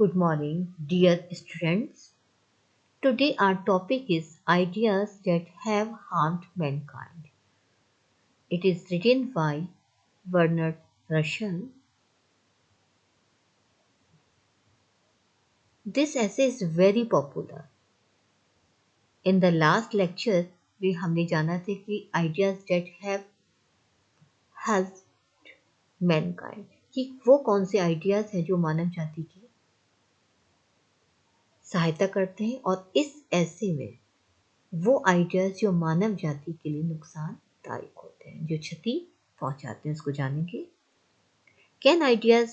Good morning, dear students. Today our topic is ideas that have harmed mankind. It is written by Bernard Russell. This essay is very popular. In the last lecture, हमने जाना था कि ideas that have helped mankind कि वो कौन से ideas हैं जो मानव जाति की सहायता करते हैं और इस ऐसे में वो आइडियाज जो मानव जाति के लिए नुकसानदायक होते हैं, जो क्षति पहुंचाते हैं, उसको जानेंगे। कैन आइडियाज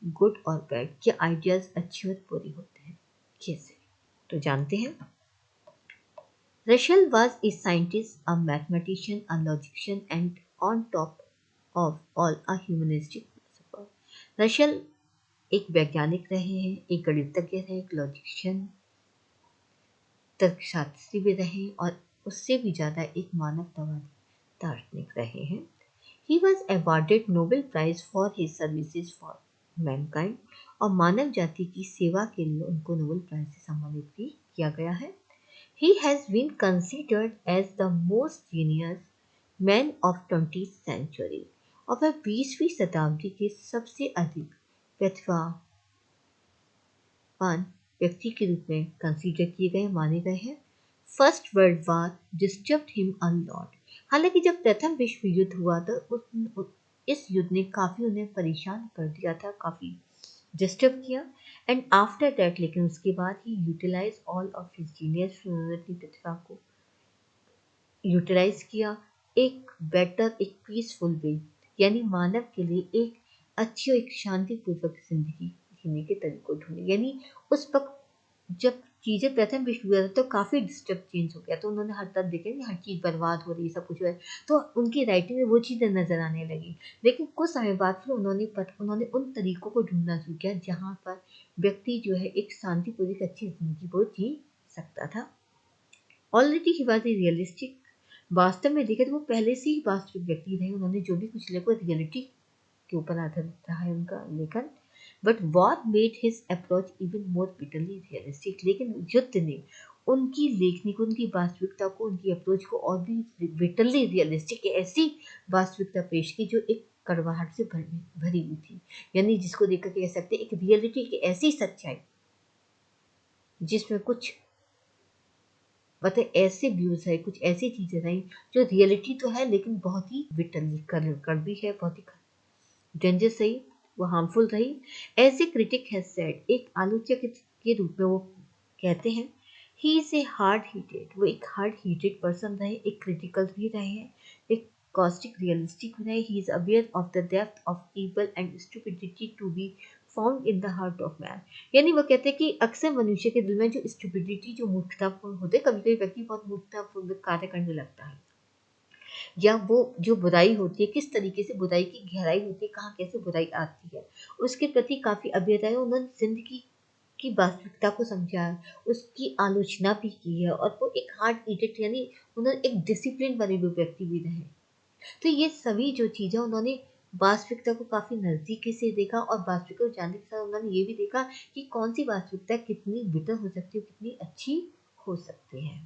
गुड और बैड, क्या आइडियाज अच्छे और बुरे होते हैं, कैसे, तो जानते हैं। रशल was a scientist, a mathematician, a logician and on top of all a humanistic philosopher. रशल एक वैज्ञानिक रहे हैं, एक गणितज्ञ रहे, एक लॉजिशियन, तर्कशास्त्री भी रहे और उससे भी ज़्यादा एक मानवतावादी दार्शनिक रहे हैं। He was awarded Nobel Prize for his services for mankind और मानव जाति की सेवा के लिए उनको नोबेल प्राइज से सम्मानित भी किया गया है। He has been considered as the most genius man of 20th century और वह 20वीं शताब्दी के सबसे अधिक प्रतिभावान व्यक्ति के रूप में कंसीडर किए गए, माने गए हैं। First world war disturbed him a lot. हालांकि जब प्रथम विश्व युद्ध हुआ तो इस युद्ध ने काफ़ी उन्हें परेशान कर दिया था, काफ़ी डिस्टर्ब किया। एंड आफ्टर दैट, लेकिन उसके बाद ही utilise all of his genius, उन्होंने अपनी प्रतिभा को यूटिलाइज किया एक बेटर, एक पीसफुल वे, यानी मानव के लिए एक अच्छी और एक शांतिपूर्वक जिंदगी जीने के तरीकों ढूंढे। यानी उस वक्त जब चीज़ें प्रथम विश्व युद्ध हुआ था तो काफ़ी डिस्टर्ब चेंज हो गया, तो उन्होंने हर तरफ देखा कि हर चीज़ बर्बाद हो रही है, सब कुछ हो रहा है, तो उनकी राइटिंग में वो चीज़ें नज़र आने लगी। लेकिन कुछ समय बाद फिर उन्होंने उन तरीकों को ढूंढना शुरू किया जहाँ पर व्यक्ति जो है एक शांतिपूर्वक अच्छी जिंदगी वो जी सकता था। Already he was a realistic, वास्तव में देखें तो वो पहले से ही वास्तविक व्यक्ति रहे। उन्होंने जो भी कुछ लिखा रियलिटी के ऊपर आधारित रहा है उनका लेखन। But war made his approach even more bitterly realistic, लेकिन युद्ध ने उनकी लेखनी को, उनकी वास्तविकता को, उनकी अप्रोच को और भी बिटरली रियलिस्टिक, ऐसी वास्तविकता पेश की जो एक कड़वाहट से भरी हुई थी। यानी जिसको देखकर कह सकते एक रियलिटी की ऐसी सच्चाई जिसमें कुछ मतलब ऐसे व्यूज है, कुछ ऐसी चीजें रही जो रियलिटी तो है लेकिन बहुत ही बिटरली कड़वी है, बहुत ही डेंजरस रही, वो हार्मफुल रही। As a critic has said, एक आलोचक के रूप में वो कहते हैं, he is a hard heated, वो एक हार्ड हीटेड पर्सन रहे, एक क्रिटिकल भी रहे हैं, एक कॉस्टिक रियलिस्टिक रहे। He is aware of the depth of evil and stupidity to be found in the heart of man. यानी वो कहते हैं कि अक्सर मनुष्य के दिल में जो स्टुपिडिटी, जो मूर्खतापूर्ण होते, कभी कभी व्यक्ति बहुत मूर्खतापूर्ण कार्य करने लगता है, या वो जो बुराई होती है, किस तरीके से बुराई की गहराई होती है, कहाँ कैसे बुराई आती है, उसके प्रति काफ़ी अभेद है। उन्होंने जिंदगी की वास्तविकता को समझा है, उसकी आलोचना भी की है और वो एक हार्ड ईटेड, यानी उन्होंने एक डिसिप्लिन वाले भी व्यक्ति भी रहे। तो ये सभी जो चीज़ें उन्होंने वास्तविकता को काफ़ी नज़दीकी से देखा और वास्तविकता को जानने के साथ उन्होंने ये भी देखा कि कौन सी वास्तविकता कितनी बिटर हो सकती है, कितनी अच्छी हो सकती है।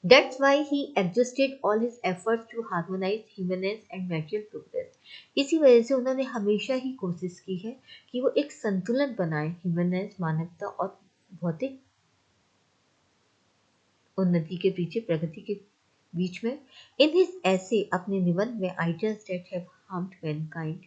That's why he exhausted all his efforts to harmonize humanness and material progress. इसी वजह से उन्होंने हमेशा ही कोशिश की है कि वो एक संतुलन बनाए ह्यूमनेस, मानवता और भौतिक उन्नति के पीछे, प्रगति के बीच में। इन हिज ऐसे, अपने निबंध में ideas that have harmed mankind,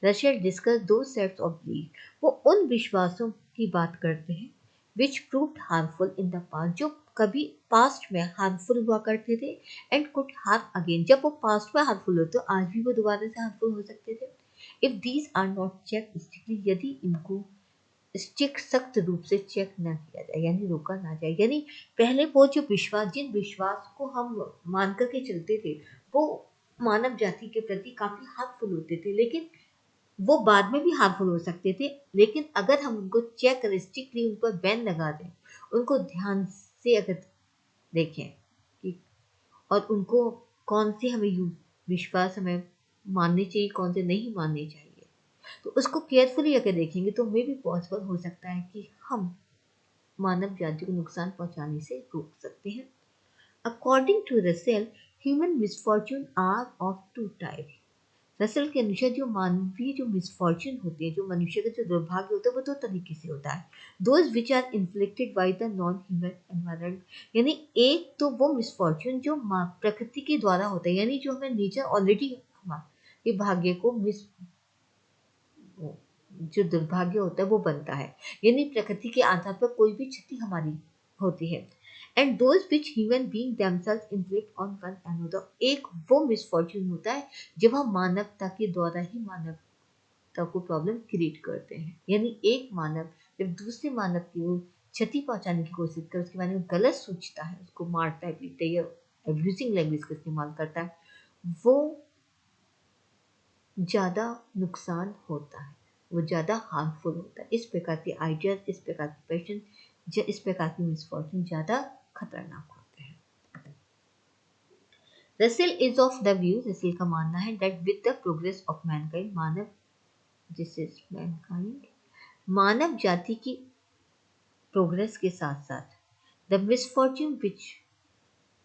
Russell discuss दो सेट्स ऑफ बिलीफ, वो उन विश्वासों की बात करते हैं which proved harmful in the past, जो कभी पास्ट में हार्मफुल हुआ करते थे, एंड कुड हार्म अगेन, जब वो पास्ट में हार्मफुल होते तो आज भी वो दोबारा से हार्मफुल हो सकते थे। If these are not check strictly, यदि इनको सख्त रूप से चेक ना किया जाए, यानी रोका ना जाए। यानी पहले वो जो विश्वास, जिन विश्वास को हम मान करके चलते थे, वो मानव जाति के प्रति काफी हार्मफुल होते थे, लेकिन वो बाद में भी हार्मफुल हो सकते थे। लेकिन अगर हम उनको चेक रिस्ट्रिक्टली उन पर बैन लगा दें, उनको ध्यान से अगर देखें कि और उनको कौन से हमें विश्वास हमें मानने चाहिए, कौन से नहीं मानने चाहिए, तो उसको केयरफुली अगर देखेंगे तो मे भी पॉसिबल हो सकता है कि हम मानव जाति को नुकसान पहुंचाने से रोक सकते हैं। According to Russell, human misfortune are of two type. Russell के अनुसार जो मानवीय जो मिसफॉर्च्यून होती है, जो मनुष्य का जो दुर्भाग्य होता है, वो दो तरीके से होता है। Those which are inflicted by the non human environment, यानी एक तो वो मिसफॉर्च्यून जो प्रकृति के द्वारा होता है, यानी जो हमें नेचर ऑलरेडी हमारे भाग्य को जो दुर्भाग्य होता है वो बनता है, यानी प्रकृति के आधार पर कोई भी क्षति हमारी होती है। And those which human being themselves inflict on one another, एक वो मिसफॉर्च्यून होता है जब हम मानवता के द्वारा ही मानवता को प्रॉब्लम क्रिएट करते हैं, यानी एक मानव जब दूसरे मानव की वो क्षति पहुंचाने की कोशिश करता है, उसके बारे में गलत सोचता है, उसको मारता है, पीटता है या एब्यूजिंग लैंग्वेज का इस्तेमाल करता है, वो ज़्यादा नुकसान होता है, वो ज़्यादा हार्मफुल होता है। इस प्रकार के आइडियाज, इस प्रकार के पैशन, इस प्रकार की मिसफॉर्चून ज़्यादा खतरनाक होते हैं। Russell is of the view, Russell का मानना है that with the progress of mankind, मानव दिस इज मैनकाइंड, मानव जाति की प्रोग्रेस के साथ साथ the misfortune which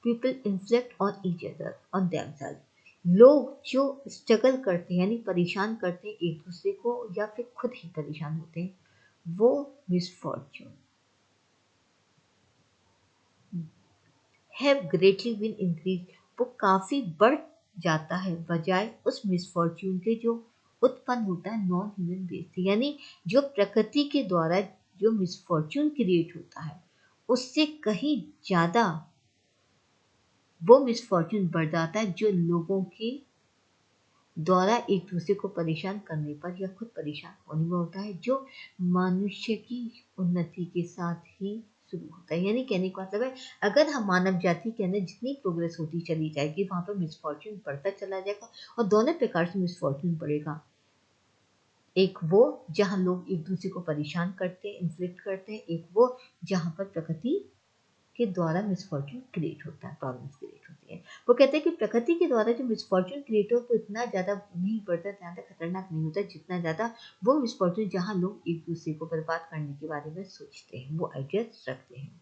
people inflict on each other on themself, लोग जो स्ट्रगल करते हैं यानी परेशान करते हैं एक दूसरे को या फिर खुद ही परेशान होते हैं, वो misfortune have greatly been increase, वो काफी बढ़ जाता है बजाय उस मिसफॉर्च्यून के जो उत्पन्न होता है नॉन ह्यूमन बेस से, यानी जो प्रकृति के द्वारा जो मिसफॉर्च्यून क्रिएट होता है उससे कहीं ज्यादा वो मिसफॉर्च्यून बढ़ जाता है जो लोगों के द्वारा एक दूसरे को परेशान करने पर या खुद परेशान होने में होता है, जो मनुष्य की उन्नति के साथ ही शुरू होता है। यानी कहने का मतलब है, अगर हम मानव जाति के अंदर जितनी प्रोग्रेस होती चली जाएगी वहां पर मिसफॉर्च्यून बढ़ता चला जाएगा, और दोनों प्रकार से मिसफॉर्च्यून बढ़ेगा। एक वो जहां लोग एक दूसरे को परेशान करते हैं, इन्फ्लिक्ट करते हैं, एक वो जहां पर प्रकृति के द्वारा मिसफॉर्च्यून क्रिएट होता है, प्रॉब्लम्स क्रिएट होती है। वो कहते हैं कि प्रकृति के द्वारा जो मिसफॉर्च्यून क्रिएट हो तो इतना ज़्यादा नहीं बढ़ता, ज़्यादा खतरनाक नहीं होता जितना ज़्यादा वो मिसफॉर्च्यून जहाँ लोग एक दूसरे को बर्बाद करने के बारे में सोचते हैं, वो आइडियाज रखते हैं।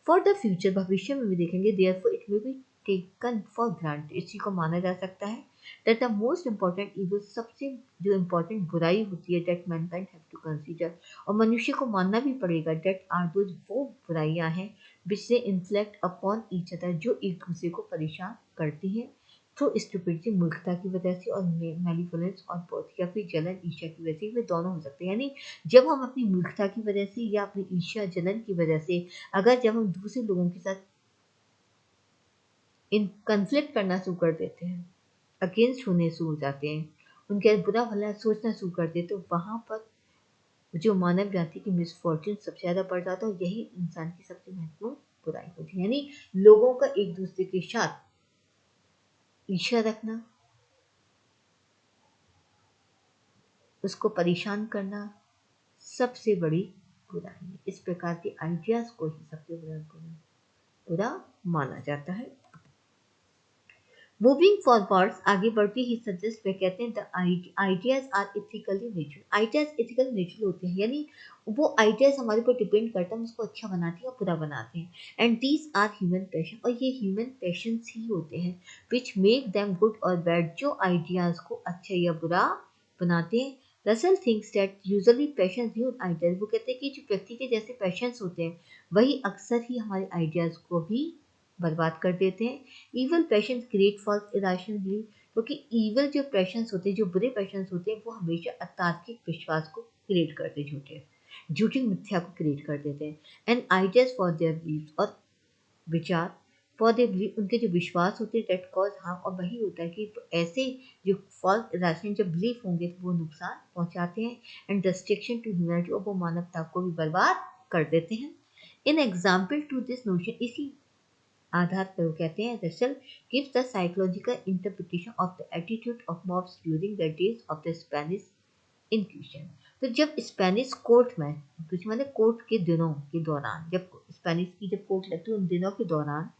फॉर द फ्यूचर, भविष्य में भी देखेंगे, therefore it may be taken for granted, इस चीज को माना जा सकता है that the most important evil, सबसे जो इंपॉर्टेंट बुराई होती है that mankind have to consider, और मनुष्य को मानना भी पड़ेगा, दैट आर दोज, वो बुराइयां हैं विच से इन्फ्लेक्ट अपॉन ईच अदर, जो एक दूसरे को परेशान करती हैं थ्रू स्टुपिडिटी, मूर्खता की वजह से, और मैलिफोलेंस और बोथ, या फिर जलन ईर्ष्या की वजह से, वे दोनों हो सकते हैं। यानी जब हम अपनी मूर्खता की वजह से या अपनी ईर्ष्या जलन की वजह से, अगर जब हम दूसरे लोगों के साथ इन कन्फ्लिक्ट करना शुरू कर देते हैं, अगेंस्ट होने शुरू हो जाते हैं, उनके बुरा भला सोचना शुरू कर देते, तो वहां पर जो मानव जाति की मिसफॉर्च्यून सबसे ज्यादा बढ़ जाता है, और यही इंसान की सबसे महत्वपूर्ण बुराई होती है। यानी लोगों का एक दूसरे के साथ ईर्ष्या रखना, उसको परेशान करना सबसे बड़ी बुराई है। इस प्रकार के आइडियाज को ही सबसे बुरा माना जाता है। मूविंग फॉरवर्ड, आगे बढ़ते ही सजेस्ट पे कहते हैं the ideas are ethically natural, ideas ethical natural होते हैं, यानी वो आइडियाज हमारे ऊपर डिपेंड करता है, उसको अच्छा बनाते हैं या बुरा बनाते हैं। And these are human passion, और ये ह्यूमन पैशंस ही होते हैं विच मेक देम गुड और बैड, जो आइडियाज को अच्छा या बुरा बनाते हैं। Russell thinks that usually passions human ideas, वो कहते हैं कि जो व्यक्ति के जैसे पैशंस होते हैं वही अक्सर ही हमारे आइडियाज को भी बर्बाद कर देते हैं। Evil passions create false irrational belief, क्योंकि ईवल जो पैशंस होते हैं, जो बुरे पैशंस होते हैं, वो हमेशा अतार्किक विश्वास को क्रिएट करते, झूठी मिथ्या को क्रिएट कर देते हैं। And ideas for their belief, और विचार फॉर देयर बिलीफ, उनके जो विश्वास होते हैं दैट कॉज हार्म, और वही होता है कि तो ऐसे जो फॉल्स इरेशनल जब बिलीफ होंगे तो वो नुकसान पहुंचाते हैं। एंड डिस्ट्रक्शन टू ह्यूमैनिटी, और वो मानवता को भी बर्बाद कर देते हैं। In example to this notion, इसी आधार पर वो कहते हैं Russell gives the psychological interpretation of the attitude of mobs during the days of the Spanish Inquisition. तो जब स्पेनिश कोर्ट में, मतलब कोर्ट के दिनों के दौरान, जब स्पेनिश की जब कोर्ट लगती है उन दिनों के दौरान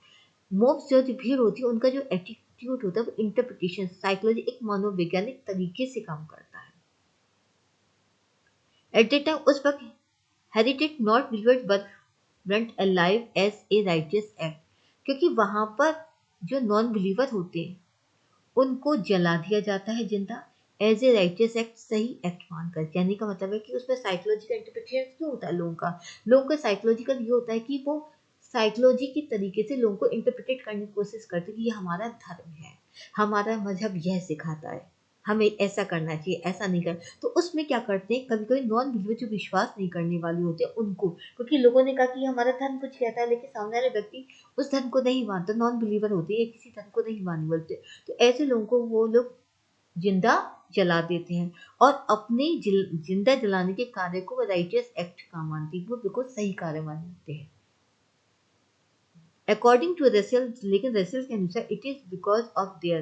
मॉब्स जो भीड़ होती है, उनका जो एटीट्यूड होता है वो इंटरप्रिटेशन, साइकोलॉजी, एक मनोवैज्ञानिक तरीके से काम करता है। एट द टाइम उस वक्त हेरिटेड not believers but went alive as a righteous act, क्योंकि वहां पर जो नॉन बिलीवर होते हैं उनको जला दिया जाता है जिंदा, एज ए राइटियस एक्ट, सही एक्ट मानकर। कहने का मतलब है कि उसमें साइकोलॉजिकल इंटरप्रिटेशन क्यों होता है लोगों का साइकोलॉजिकल ये होता है कि वो साइकोलॉजी की तरीके से लोगों को इंटरप्रिटेट करने की कोशिश करते हैं कि ये हमारा धर्म है, हमारा मजहब यह सिखाता है, हमें ऐसा करना चाहिए, ऐसा नहीं कर। तो उसमें क्या करते हैं, कभी कभी नॉन बिलीवर जो विश्वास नहीं करने वाले होते हैं उनको, क्योंकि लोगों ने कहा कि हमारा धर्म कुछ कहता है लेकिन सामने वाले व्यक्ति उस धर्म को नहीं मानता, नॉन बिलीवर होते हैं, किसी धर्म को नहीं मानने वाले, तो ऐसे लोगों को वो लोग जिंदा जला देते हैं और अपने जिंदा जलाने के कार्य को वो राइटियस एक्ट का मानते हैं, वो बिल्कुल सही कार्य मानते हैं अकॉर्डिंग टू रसेल। लेकिन रसेल के अनुसार it is because of their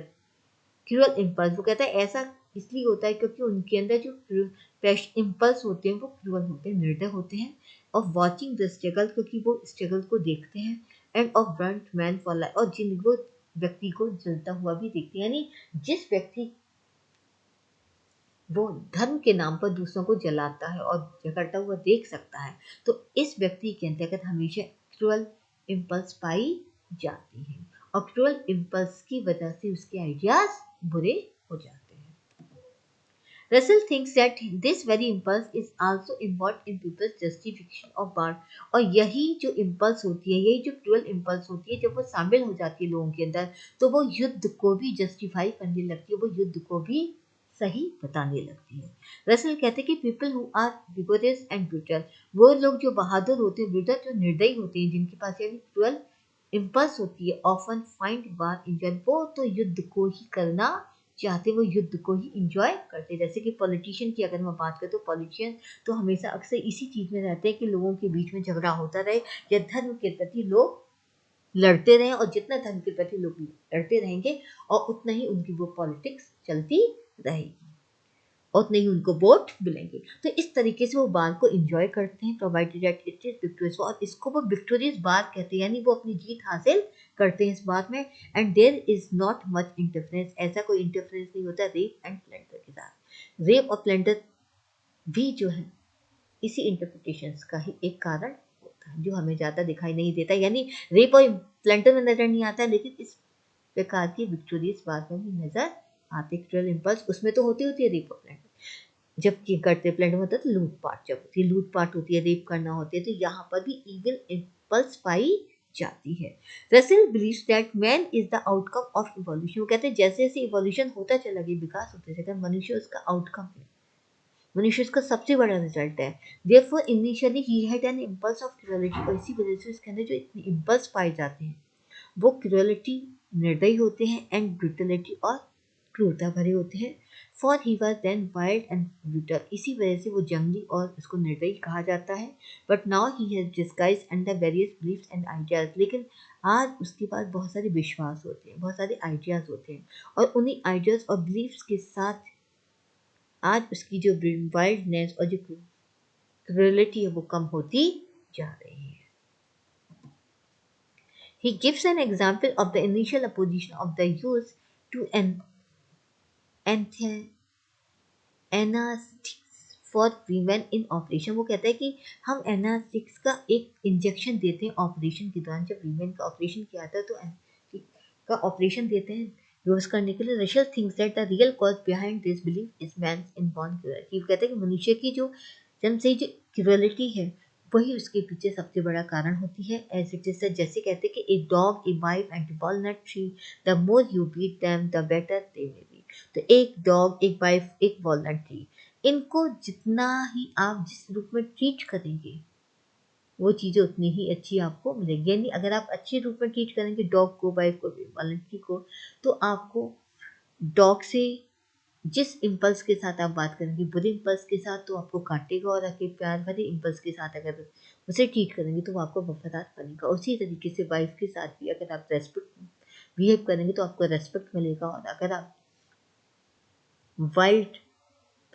cruel impulse, वो कहता है ऐसा इसलिए होता है क्योंकि उनके अंदर जो इम्पल्स होते हैं वो क्रूअल होते हैं, निर्दय होते हैं, ऑफ वॉचिंग द स्ट्रगल, क्योंकि वो स्ट्रगल को देखते हैं, end of Brunt man for life, और जिन वो व्यक्ति को जलता हुआ भी देखते हैं, यानी जिस व्यक्ति वो धर्म के नाम पर दूसरों को जलाता है और झगड़ता हुआ देख सकता है, तो इस व्यक्ति के अंतर्गत हमेशा क्रूअल इम्पल्स पाई जाती है और क्रूअल इम्पल्स की वजह से उसके आइडियाज बुरे हो जाते हैं। Russell thinks that this very impulse is also involved in people's justification of birth, और यही जो इम्पल्स होती है, यही जो क्रूअल इम्पल्स होती है, जब वो शामिल हो जाती है लोगों के अंदर तो वो युद्ध को भी जस्टिफाई करने लगती है, वो युद्ध को भी सही बताने लगती है। रसल कहते हैं कि people who are vigorous and brutal, वो लोग जो बहादुर होते हैं, ब्रूटल जो निर्दयी होते हैं, जिनके पास यानी क्रूअल इम्पल्स होती है, ऑफन फाइंड वार इंजॉय, वो तो युद्ध को ही करना चाहते, वो युद्ध को ही इंजॉय करते। जैसे कि पॉलिटिशियन की अगर मैं बात करें तो पॉलिटिशियन तो हमेशा अक्सर इसी चीज में रहते हैं कि लोगों के बीच में झगड़ा होता रहे या धर्म के प्रति लोग लड़ते रहें, और जितना धर्म के प्रति लोग लड़ते रहेंगे और उतना ही उनकी वो पॉलिटिक्स चलती रहेगी, उतने ही उनको वोट मिलेंगे। तो इस तरीके से वो बार को एंजॉय करते हैं, provided that it is victorious, और इसको वो विक्टोरियस बार कहते हैं, यानी वो अपनी जीत हासिल करते हैं इस बात में। And there is not much interference, ऐसा कोई इंटरफेरेंस नहीं होता रेप एंड प्लेंडर के साथ। रेप और प्लेंडर भी जो है इसी इंटरप्रिटेशंस का ही एक कारण होता है जो हमें ज़्यादा दिखाई नहीं देता, यानी रेप और प्लेंडर में नजर नहीं आता, लेकिन इस प्रकार की विक्टोरियस बात में भी नजर आते। क्रूअल इम्पल्स उसमें तो होती है रेप और प्लेंडर, जबकि करते प्लेंडर में होता है तो लूटपाट, जब होती है लूटपाट होती है, रेप करना होती है, तो यहाँ पर भी इविल इम्पल्स पाई जाती है। Russell believes that man is the outcome of evolution, वो कहते हैं जैसे जैसे इवोल्यूशन होता चला गया, विकास होता चला, मनुष्य उसका आउटकम है, मनुष्य उसका सबसे बड़ा रिजल्ट है। Therefore initially he had an impulse of क्रूरलिटी, और इसी वजह से उसके अंदर जो इतने इम्पल्स पाए जाते हैं वो क्रूरलिटी, निर्दयी होते हैं, एंड ब्रूटलिटी और क्रूरता भरे होते हैं। For he was then wild and brutal, इसी वजह से वो जंगली और उसको निर्दयी कहा जाता है। But now he has disguise under various beliefs and ideas, लेकिन आज उसके पास बहुत सारे विश्वास होते हैं, बहुत सारे आइडियाज होते हैं, और उन्हीं आइडियाज और बिलीफ्स के साथ आज उसकी जो वाइल्डनेस और जो क्रूरलिटी है वो कम होती जा रही है। He gives an example of the initial opposition of the youth to an anaesthetics for women in operation, वो कहता है कि हम एनास्टिक्स का एक इंजेक्शन देते हैं ऑपरेशन के दौरान, जब वीमेन का ऑपरेशन किया था तो एनास्टिक का ऑपरेशन देते हैं बेहोश करने के लिए। Russell thinks that the real cause behind this belief is man's inborn cruelty, वो कहते हैं कि मनुष्य की जो जन्म से ही जो क्रूरलिटी है वही उसके पीछे सबसे बड़ा कारण होती है। एज इट इज जैसे कहते हैं कि a dog, a wife and a walnut tree, the more you beat them the better they may be, तो एक डॉग, एक वाइफ, एक वॉलनट ट्री, इनको जितना ही आप जिस रूप में ट्रीट करेंगे वो चीज़ें उतनी ही अच्छी आपको मिलेगी। यानी अगर आप अच्छे रूप में ट्रीट करेंगे डॉग को, वाइफ को, वॉलनट ट्री को, तो आपको डॉग से जिस इम्पल्स के साथ आप बात करेंगे, बुरे इम्पल्स के साथ तो आपको काटेगा, और अगर प्यार भरे इम्पल्स के साथ अगर उसे ट्रीट करेंगे तो वो आपको वफादार बनेगा। उसी तरीके से वाइफ के साथ भी अगर आप रेस्पेक्ट बिहेव करेंगे तो आपको रेस्पेक्ट मिलेगा, और अगर आप वाइल्ड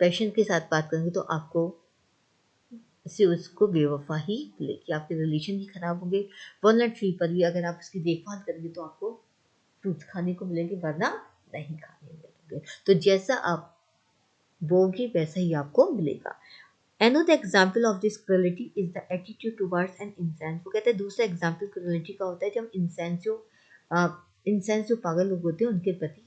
पैशन के साथ बात करेंगे तो आपको इससे उसको बेवफा ही मिलेगी, आपके रिलेशन ही खराब होंगे। वॉलनट ट्री पर भी अगर आप उसकी देखभाल करेंगे तो आपको फ्रूट खाने को मिलेंगे, वरना नहीं खाने मिलेंगे। तो जैसा आप बोगे वैसा ही आपको मिलेगा। Another example of this cruelty is the attitude towards an incense. वो कहते हैं दूसरा एग्जाम्पल क्रुएलिटी का होता है जब इंसेंस जो पागल लोग होते हैं उनके प्रति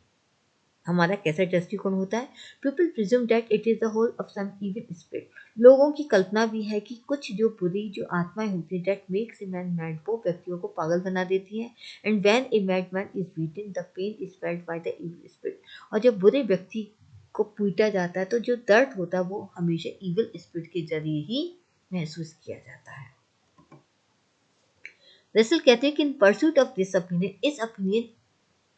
हमारा कैसा दृष्टिकोण होता है. People presume that it is the whole of some evil spirit. लोगों की कल्पना भी है कि कुछ जो बुरी जो आत्माएं होती हैं that makes a man mad, वो व्यक्तियों को पागल बना देती हैं. And when a mad man is beaten the pain is felt by the evil spirit. और जब बुरे व्यक्ति को पीटा जाता है तो जो दर्द होता है वो हमेशा इविल स्पिरिट के जरिए ही महसूस किया जाता है. रसल कहते हैं कि in pursuit of this opinion, इस ओपिनियन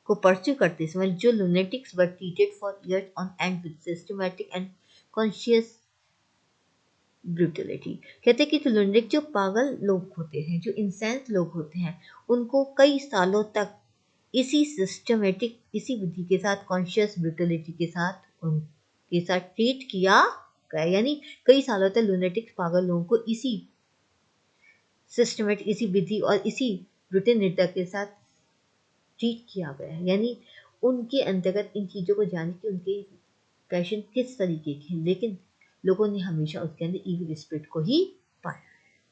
को परस्यू करते समय जो lunatics were treated for years on end with systematic and conscious brutality. कहते हैं कि जो लुनेटिक जो पागल लोग होते हैं, जो इंसेंस लोग होते हैं, उनको कई सालों तक इसी सिस्टमेटिक, इसी विधि के साथ, कॉन्शियस ब्रूटलिटी के साथ उनके साथ ट्रीट किया गया. यानी कई सालों तक लुनेटिक्स पागल लोगों को इसी सिस्टमेटिक, इसी विधि और इसी ब्रूटलिटी के साथ ट्रीट किया गया है. यानी उनके अंतर्गत इन चीज़ों को जाने कि उनके पैशन किस तरीके के हैं, लेकिन लोगों ने हमेशा उसके अंदर इविल स्पिरिट को ही पाया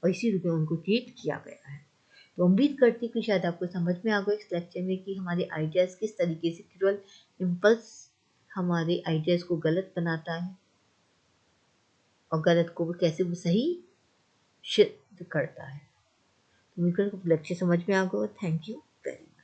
और इसी रूप में उनको ट्रीट किया गया है. तो उम्मीद करती हूँ कि शायद आपको समझ में आ गया इस लेक्चर में कि हमारे आइडियाज़ किस तरीके से क्रूअल इम्पल्स हमारे आइडियाज़ को गलत बनाता है और गलत को कैसे वो सही सिद्ध करता है. उम्मीद करती हूँ लेक्चर समझ में आ गया. Thank you very much.